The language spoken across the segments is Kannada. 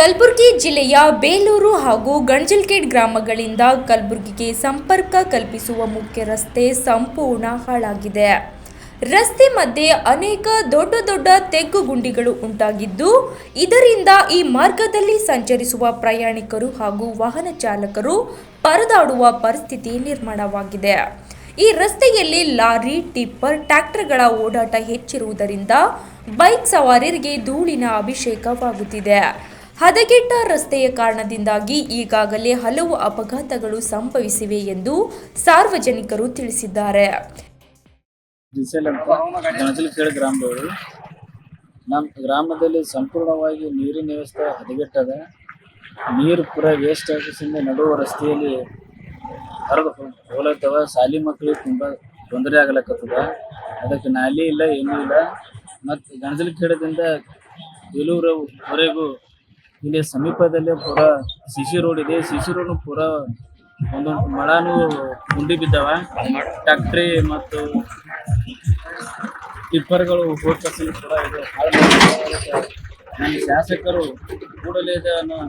ಕಲಬುರಗಿ ಜಿಲ್ಲೆಯ ಬೇಲೂರು ಹಾಗೂ ಗಂಜಲಖೇಡ್ ಗ್ರಾಮಗಳಿಂದ ಕಲಬುರಗಿಗೆ ಸಂಪರ್ಕ ಕಲ್ಪಿಸುವ ಮುಖ್ಯ ರಸ್ತೆ ಸಂಪೂರ್ಣ ಹಾಳಾಗಿದೆ. ರಸ್ತೆ ಮಧ್ಯೆ ಅನೇಕ ದೊಡ್ಡ ದೊಡ್ಡ ತೆಗ್ಗು ಗುಂಡಿಗಳು ಉಂಟಾಗಿದ್ದು, ಇದರಿಂದ ಈ ಮಾರ್ಗದಲ್ಲಿ ಸಂಚರಿಸುವ ಪ್ರಯಾಣಿಕರು ಹಾಗೂ ವಾಹನ ಚಾಲಕರು ಪರದಾಡುವ ಪರಿಸ್ಥಿತಿ ನಿರ್ಮಾಣವಾಗಿದೆ. ಈ ರಸ್ತೆಯಲ್ಲಿ ಲಾರಿ, ಟಿಪ್ಪರ್, ಟ್ರ್ಯಾಕ್ಟರ್ಗಳ ಓಡಾಟ ಹೆಚ್ಚಿರುವುದರಿಂದ ಬೈಕ್ ಸವಾರರಿಗೆ ಧೂಳಿನ ಅಭಿಷೇಕವಾಗುತ್ತಿದೆ. ಹದಗೆಟ್ಟ ರಸ್ತೆಯ ಕಾರಣದಿಂದಾಗಿ ಈಗಾಗಲೇ ಹಲವು ಅಪಘಾತಗಳು ಸಂಭವಿಸಿವೆ ಎಂದು ಸಾರ್ವಜನಿಕರು ತಿಳಿಸಿದ್ದಾರೆ. ಗಣಜಲಖೇಡ್ ಗ್ರಾಮದವರು ನಮ್ಮ ಗ್ರಾಮದಲ್ಲಿ ಸಂಪೂರ್ಣವಾಗಿ ನೀರಿನ ವ್ಯವಸ್ಥೆ ಹದಗೆಟ್ಟದ. ನೀರು ಪೂರ ವೇಸ್ಟ್ ಆಗಿಸಿಂದ ನಡುವ ರಸ್ತೆಯಲ್ಲಿ ಹರಿದು ಹೋಲತ್ತವ. ಶಾಲಿ ಮಕ್ಕಳಿಗೆ ತುಂಬ ತೊಂದರೆ ಆಗಲಕ್ಕತ್ತದ. ಅದಕ್ಕೆ ನಾಲಿ ಇಲ್ಲ, ಏನೂ ಇಲ್ಲ. ಮತ್ತು ಗಣಜಲಖೇಡದಿಂದ ಬೇಲೂರವರೆಗೂ ಇಲ್ಲಿ ಸಮೀಪದಲ್ಲೇ ಪೂರ ಸಿಸಿ ರೋಡ್ ಇದೆ. ಸಿಸಿ ರೋಡ್ ಪೂರ ಒಂದೊಂದು ಮಳನೂ ಗುಂಡಿ ಬಿದ್ದಾವ. ಟ್ಯಾಕ್ಟ್ರಿ ಮತ್ತು ಟಿಪ್ಪರ್ಗಳು ಹೋಗ್ತಕ್ಕಂಥ ಕೂಡ ಇದು ನಮ್ಮ ಶಾಸಕರು ಕೂಡಲೇ ಇದನ್ನು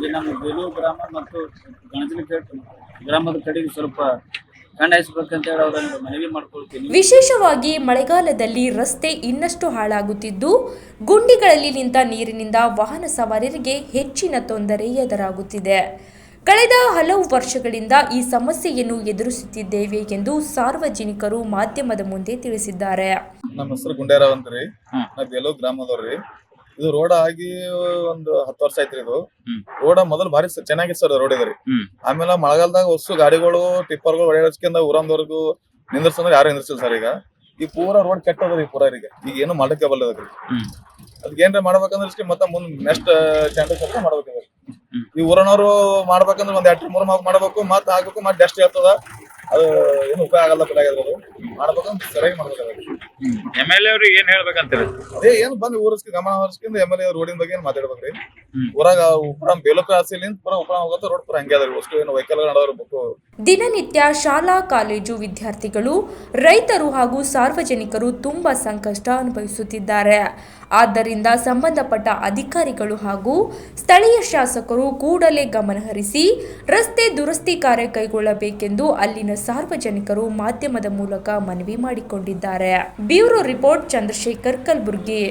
ಈ ನಮ್ಮ ಬೇಲೂರು ಗ್ರಾಮ ಮತ್ತು ಗಣಜಲಖೇಡ್ ಗ್ರಾಮದ ಕಡೆಗೆ ಸ್ವಲ್ಪ ಕಣ್ಣಾಯಿಸಬೇಕಂತ ಹೇಳಿ ಅವರನ್ನು ಮನವಿ ಮಾಡ್ಕೊಳ್ತೀನಿ. ವಿಶೇಷವಾಗಿ ಮಳೆಗಾಲದಲ್ಲಿ ರಸ್ತೆ ಇನ್ನಷ್ಟು ಹಾಳಾಗುತ್ತಿದ್ದು, ಗುಂಡಿಗಳಲ್ಲಿ ನಿಂತ ನೀರಿನಿಂದ ವಾಹನ ಸವಾರರಿಗೆ ಹೆಚ್ಚಿನ ತೊಂದರೆ ಎದುರಾಗುತ್ತಿದೆ. ಕಳೆದ ಹಲವು ವರ್ಷಗಳಿಂದ ಈ ಸಮಸ್ಯೆಯನ್ನು ಎದುರಿಸುತ್ತಿದ್ದೇವೆ ಎಂದು ಸಾರ್ವಜನಿಕರು ಮಾಧ್ಯಮದ ಮುಂದೆ ತಿಳಿಸಿದ್ದಾರೆ. ನಮ್ಮ ಹೆಸರು ಗುಂಡೇರಾವ್ ಅಂತ್ರಿ. ನಾವು ಬೇಲೂರು ಗ್ರಾಮದವ್ರಿ. ಇದು ರೋಡ್ ಆಗಿ ಒಂದು 10 ವರ್ಷ ಐತ್ರಿ. ಇದು ರೋಡ್ ಮೊದಲು ಭಾರಿ ಚೆನ್ನಾಗಿತ್ತು ಸರ್. ರೋಡ್ ಇದ್ರಿ. ಆಮೇಲೆ ಮಳೆಗಾಲದಾಗ ಹೊಸ ಗಾಡಿಗಳು, ಟಿಪ್ಪರ್ಗಳು ಹೊಡೆಯೋದ್ಕಿಂತ ಊರಂದವರೆಗೂ ನಿಂದ್ರಸಂದ್ರೆ ಯಾರು ನಿಂದ್ರಸಿಲ್ಲ ಸರ್. ಈಗ ಪೂರ ರೋಡ್ ಕೆಟ್ಟದ್ರಿ. ಪೂರ ಈಗ ಏನು ಮಾಡಕ್ಕೆ ಬಲ್ಲದ್ರಿ. ಅದಕ್ಕೆ ಏನ್ರ ಮಾಡ್ಬೇಕಂದ್ರೆ ಮತ್ತೆ ಮುಂದ್ ನೆಕ್ಸ್ಟ್ ಸ್ಟ್ಯಾಂಡರ್ಡ್ ಸ್ವಲ್ಪ ಮಾಡ್ಬೇಕಂದ್ರಿ. ಈ ಊರನವರು ಮಾಡ್ಬೇಕಂದ್ರೆ ಒಂದ್ 2-3 ಮಾಡ್ಬೇಕು. ಮತ್ತೆ ಹಾಕ್ಬೇಕು, ಮತ್ತೆ ಡಸ್ಟ್ ಇರ್ತದ. ಅದು ಏನು ಉಪಯೋಗ ಆಗಲ್ಲ. ಅದು ಮಾಡ್ಬೇಕಂದ್ರೆ ಸರಿಯಾಗಿ ಮಾಡ್ಬೇಕಾಗ್ತದೆ. MLA ಅವ್ರಿಗೆ ಏನ್ ಹೇಳ್ಬೇಕಂತೀರಿ? ಅದೇ ಏನು ಬಂದ್ ಊರಸ್ಕಿ ಗಮನ ಹರಿಸ್ಕೊಂಡು MLA ರೋಡಿನ ಬಗ್ಗೆ ಏನ್ ಮಾತಾಡ್ಬೇಕ್ರಿ. ಊರಾಗ ಉಪರ ಬೇಲೂರು ಆಸೆಲಿಂದ ಪೂರ ಉಪರ ಹೋಗತ್ತ ರೋಡ್ ಪೂರ ಹಂಗೆ ಅದ್ರಿ. ಅಷ್ಟು ಏನು ವೆಹಿಕಲ್ ನಡೆದವ್ರು. ದಿನನಿತ್ಯ ಶಾಲಾ ಕಾಲೇಜು ವಿದ್ಯಾರ್ಥಿಗಳು, ರೈತರು ಹಾಗೂ ಸಾರ್ವಜನಿಕರು ತುಂಬಾ ಸಂಕಷ್ಟ ಅನುಭವಿಸುತ್ತಿದ್ದಾರೆ. ಆದ್ದರಿಂದ ಸಂಬಂಧಪಟ್ಟ ಅಧಿಕಾರಿಗಳು ಹಾಗೂ ಸ್ಥಳೀಯ ಶಾಸಕರು ಕೂಡಲೇ ಗಮನಹರಿಸಿ ರಸ್ತೆ ದುರಸ್ತಿ ಕಾರ್ಯ ಕೈಗೊಳ್ಳಬೇಕೆಂದು ಅಲ್ಲಿನ ಸಾರ್ವಜನಿಕರು ಮಾಧ್ಯಮದ ಮೂಲಕ ಮನವಿ ಮಾಡಿಕೊಂಡಿದ್ದಾರೆ. Bureau report, Chandrashekar, Kalaburagi.